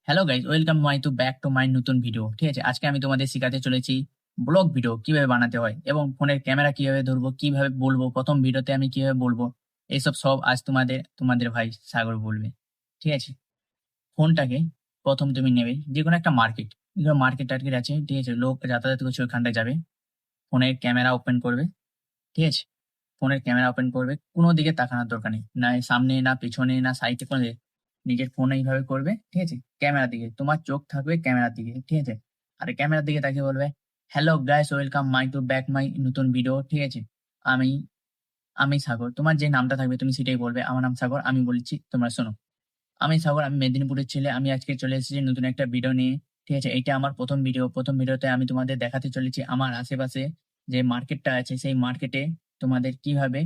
Hello guys, welcome back to মাই নতুন video. ঠিক আছে, আজকে আমি তোমাদের শেখাতে চলেছি ব্লগ ভিডিও কিভাবে বানাতে হয় এবং ফোনের ক্যামেরা কিভাবে ধরবো, কিভাবে বলবো, প্রথম ভিডিওতে আমি কিভাবে বলবো, এইসব সব আজ তোমাদের ভাই সাগর বলবে। ঠিক আছে, ফোনটাকে প্রথম তুমি নেবে যে কোনো একটা মার্কেট, মার্কেট টার্কেট আছে, ঠিক আছে, লোক যাতায়াত করছে ওইখানটায় যাবে, ফোনের ক্যামেরা ওপেন করবে। ঠিক আছে, ফোনের ক্যামেরা ওপেন করবে, কোনো দিকে তাকানোর দরকার নেই, না সামনে না পিছনে না সাইডে, কোনো দিকে। নিজের ফোন এইভাবে করবে, ঠিক আছে, ক্যামেরার দিকে তোমার চোখ থাকবে, ক্যামেরার দিকে, ঠিক আছে। আর ক্যামেরার দিকে তাকিয়ে বলবে, hello guys, welcome back my নতুন ভিডিও। ঠিক আছে, আমি আমি সাগর, তোমার যে নামটা থাকবে তুমি সেটাই বলবে। আমার নাম সাগর, আমি বলছি, তোমরা শোনো। আমি সাগর, আমি মেদিনীপুরের ছেলে, আমি আজকে চলে এসেছি নতুন একটা ভিডিও নিয়ে। ঠিক আছে, এইটা আমার প্রথম ভিডিও। প্রথম ভিডিওতে আমি তোমাদের দেখাতে চলেছি আমার আশেপাশে যে মার্কেটটা আছে, সেই মার্কেটে তোমাদের কিভাবে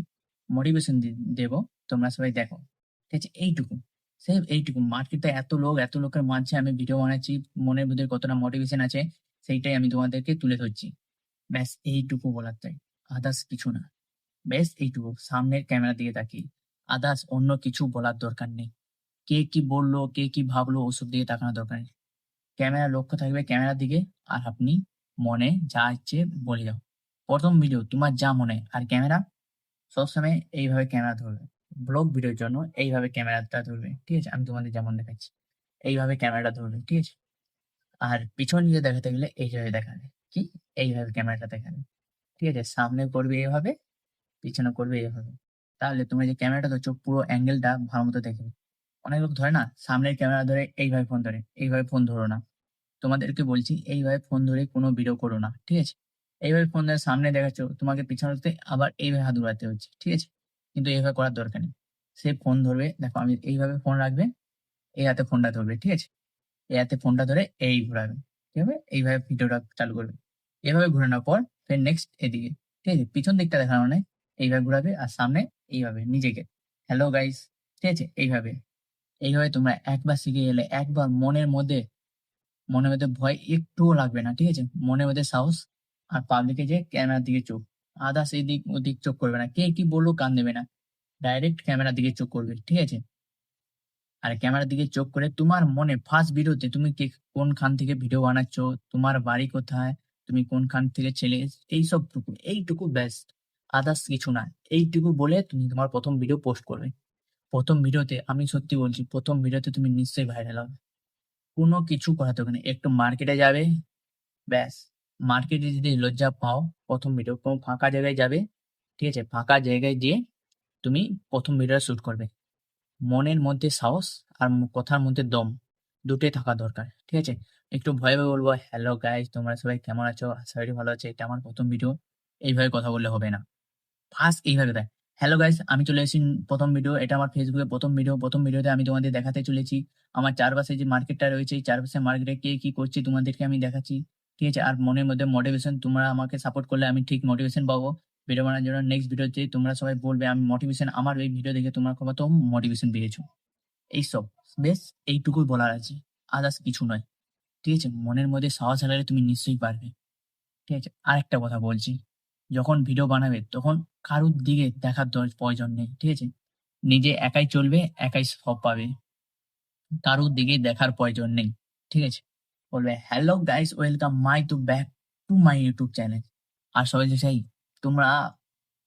মোটিভেশন দেবো, তোমরা সবাই দেখো। ঠিক আছে, এইটুকু, সেই এইটুকু। মার্কেটে এত লোকের মাঝে আমি ভিডিও বানাচ্ছি, মনের ভিতরে কতটা মোটিভেশন আছে সেইটাই আমি তোমাদেরকে তুলে ধরছি। ব্যাস এইটুকু বলার চাই, আদার্স কিছু না। ব্যাস এইটুকু, সামনের ক্যামেরার দিকে তাকিয়ে, আদার্স অন্য কিছু বলার দরকার নেই। কে কি বললো, কে কি ভাবলো, ওসব দিকে তাকানোর দরকার নেই। ক্যামেরা লক্ষ্য থাকবে ক্যামেরার দিকে, আর আপনি মনে যা ইচ্ছে বলে যাও। প্রথম ভিডিও তোমার যা মনে, আর ক্যামেরা সবসময় এইভাবে ক্যামেরা ধরবে। ব্লগ ভিডিওর জন্য এইভাবে ক্যামেরাটা ধরবে, ঠিক আছে, আমি তোমাদের যেমন দেখাচ্ছি এইভাবে ক্যামেরাটা ধরবে, ঠিক আছে। আর পিছন দিকে দেখাতে গেলে এইভাবে দেখাবে, কি, এইভাবে ক্যামেরাটা দেখাবে। ঠিক আছে, সামনে করবে এইভাবে, পিছনে করবে এইভাবে। তাহলে তুমি যে ক্যামেরাটা ধরছো পুরো অ্যাঙ্গেলটা ভালো মতো দেখবে। অনেক লোক ধরে না, সামনের ক্যামেরা ধরে এইভাবে ফোন ধরে, এইভাবে ফোন ধরো না। তোমাদেরকে বলছি এইভাবে ফোন ধরে কোনো ভিডিও করো না, ঠিক আছে। এইভাবে ফোন ধরে সামনে দেখাচ্ছ, তোমাকে পিছনে হতে আবার এইভাবে হাত ঘুরাতে হচ্ছে, ঠিক আছে। কিন্তু এইভাবে করার দরকার নেই। সে ফোন ধরবে, দেখো আমি এইভাবে ফোন রাখবে, এই হাতে ফোনটা ধরবে, ঠিক আছে। এই হাতে ফোনটা ধরে এই ঘুরাবে, ঠিক আছে, এইভাবে ভিডিওটা চালু করবে। এভাবে ঘুরানোর পর ফের নেক্সট এদিকে, ঠিক আছে, পিছন দিকটা দেখানো মানে এইভাবে ঘুরাবে, আর সামনে এইভাবে নিজেকে, হ্যালো গাইস, ঠিক আছে। এইভাবে এইভাবে তোমরা একবার শিখে গেলে, একবার মনের মধ্যে ভয় একটুও লাগবে না, ঠিক আছে। মনের মধ্যে সাহস, আর পাবলিকে যে ক্যামেরার দিকে চোখ, আদার্স এদিক ওদিক চোখ করবে না, কে কি বললো কান দেবে না, ডাইরেক্ট ক্যামেরার দিকে চোখ করবে, ঠিক আছে। আর ক্যামেরার দিকে চোখ করে তোমার মনে ফার্স্ট ভিডিওতে তুমি কোনখান থেকে ভিডিও বানাচ্ছ, তোমার বাড়ি কোথায়, তুমি কোনখান থেকে ছেলে, এইটুকু বেস্ট, আদার্স কিছু না। এইটুকু বলে তুমি তোমার প্রথম ভিডিও পোস্ট করবে। প্রথম ভিডিওতে আমি সত্যি বলছি, প্রথম ভিডিওতে তুমি নিশ্চয়ই ভাইরাল হবে। কোনো কিছু করাতে হবে না, একটু মার্কেটে যাবে, ব্যাস। মার্কেটে যদি লজ্জা পাও, প্রথম ভিডিও কোনো ফাঁকা জায়গায় যাবে, ঠিক আছে, ফাঁকা জায়গায় গিয়ে তুমি প্রথম ভিডিওটা শুট করবে। মনের মধ্যে সাহস আর কথার মধ্যে দম, দুটোই থাকা দরকার, ঠিক আছে। একটু ভয়ে ভয়ে বলবো, হ্যালো গাইস, তোমরা সবাই কেমন আছো, আশা করি ভালো আছে, এটা আমার প্রথম ভিডিও। এইভাবে কথা বললে হবে না। ফার্স্ট এইভাবে দেয়, হ্যালো গাইস, আমি চলে এসেছি প্রথম ভিডিও, এটা আমার ফেসবুকে প্রথম ভিডিও। প্রথম ভিডিওতে আমি তোমাদের দেখাতে চলেছি আমার চারপাশে যে মার্কেটটা রয়েছে, এই চারপাশে মার্কেটে কে কি করছে তোমাদেরকে আমি দেখাচ্ছি, ঠিক আছে। আর মনের মধ্যে মোটিভেশন, তোমরা আমাকে সাপোর্ট করলে আমি ঠিক মোটিভেশন পাবো ভিডিও বানানোর জন্য। নেক্সট ভিডিওতে তোমরা সবাই বলবে আমি মোটিভেশন, আমার এই ভিডিও দেখে তোমরা কত মোটিভেশন পেয়েছো। এইসব, বেশ, এইটুকুই বলার আছে, আদার্স কিছু নয়, ঠিক আছে। মনের মধ্যে সাহস হারালে তুমি নিশ্চয়ই পারবে, ঠিক আছে। আরেকটা কথা বলছি, যখন ভিডিও বানাবে তখন কারুর দিকে দেখার প্রয়োজন নেই, ঠিক আছে। নিজে একাই চলবে, একাই সব পাবে, কারুর দিকে দেখার প্রয়োজন নেই, ঠিক আছে। বলবে, hello guys, welcome back to my YouTube channel. আর সবাই যে চাই তোমরা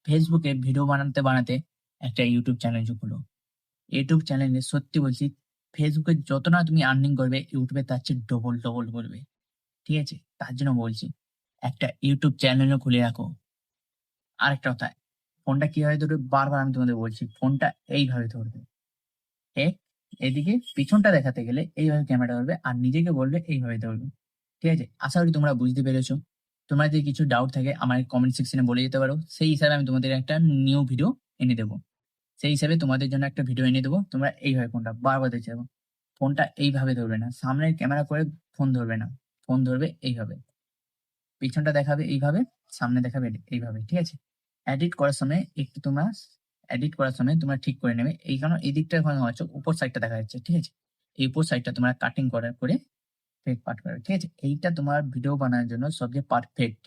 ফেসবুকে ভিডিও বানাতে বানাতে একটা ইউটিউব চ্যানেল খুলো। ইউটিউব চ্যানেলে সত্যি বলছি, ফেসবুকে যত না তুমি আর্নিং করবে, ইউটিউবে তার চেয়ে ডবল ডবল করবে, ঠিক আছে। তার জন্য বলছি একটা ইউটিউব চ্যানেলও খুলে রাখো। আরেকটা কথা, ফোনটা কিভাবে ধরবে বারবার আমি তোমাদের বলছি, ফোনটা এইভাবে ধরবে, এক, এদিকে পিছনটা দেখাতে গেলে এইভাবে ক্যামেরা ধরবে, আর নিজেকে বলবে এইভাবে ধরবে, ঠিক আছে। আশা করি তোমরা বুঝতে পেরেছো। তোমার যদি কিছু ডাউট থাকে আমার কমেন্ট সেকশনে বলে যেতে পারো, সেই হিসাবে আমি তোমাদের একটা নিউ ভিডিও এনে দেবো। সেই হিসাবে তোমাদের জন্য একটা ভিডিও এনে দেবো, তোমরা এইভাবে ফোনটা বারবার দেখতে যাবো। ফোনটা এইভাবে ধরবে না, সামনের ক্যামেরা করে ফোন ধরবে না, ফোন ধরবে এইভাবে, পিছনটা দেখাবে এইভাবে, সামনে দেখাবে এইভাবে, ঠিক আছে। এডিট করার সময় একটু তোমরা এডিট করার সময় তোমরা ঠিক করে নেবে, এই কারণ এই দিকটা এখন হচ্ছে উপর সাইডটা দেখা যাচ্ছে, ঠিক আছে। এই উপর সাইডটা তোমরা কাটিং করে ফেক পার্ট করবে, ঠিক আছে। এইটা তোমার ভিডিও বানানোর জন্য সবচেয়ে পারফেক্ট।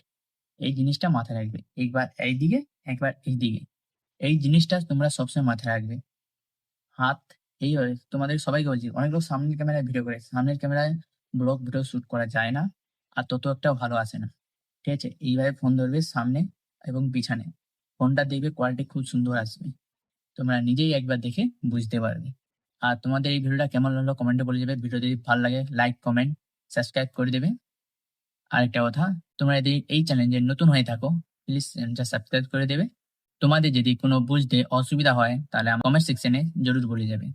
এই জিনিসটা মাথায় রাখবে, একবার এইদিকে, একবার এইদিকে, এই জিনিসটা তোমরা সবসময় মাথায় রাখবে। হাত এইভাবে তোমাদের সবাইকে বলছি, অনেক লোক সামনের ক্যামেরায় ভিডিও করে, সামনের ক্যামেরায় ব্লগ ভিডিও শুট করা যায় না, আর তত একটাও ভালো আসে না। ঠিক আছে, এইভাবে ফোন ধরবে সামনে এবং পিছনে, ফোনটা দেখবে কোয়ালিটি খুব সুন্দর আসবে, তোমরা নিজেই একবার দেখে বুঝতে পারবে। আর তোমাদের এই ভিডিওটা কেমন লাগলো কমেন্টে বলে যাবে। ভিডিও যদি ভালো লাগে লাইক কমেন্ট সাবস্ক্রাইব করে দেবে। আরেকটা কথা, তোমরা যদি এই চ্যানেলে নতুন হয়ে থাকো প্লিজ চ্যানেলটা সাবস্ক্রাইব করে দেবে। তোমাদের যদি কোনো বুঝতে অসুবিধা হয় তাহলে আমার কমেন্ট সেকশনে জরুর বলে যাবে।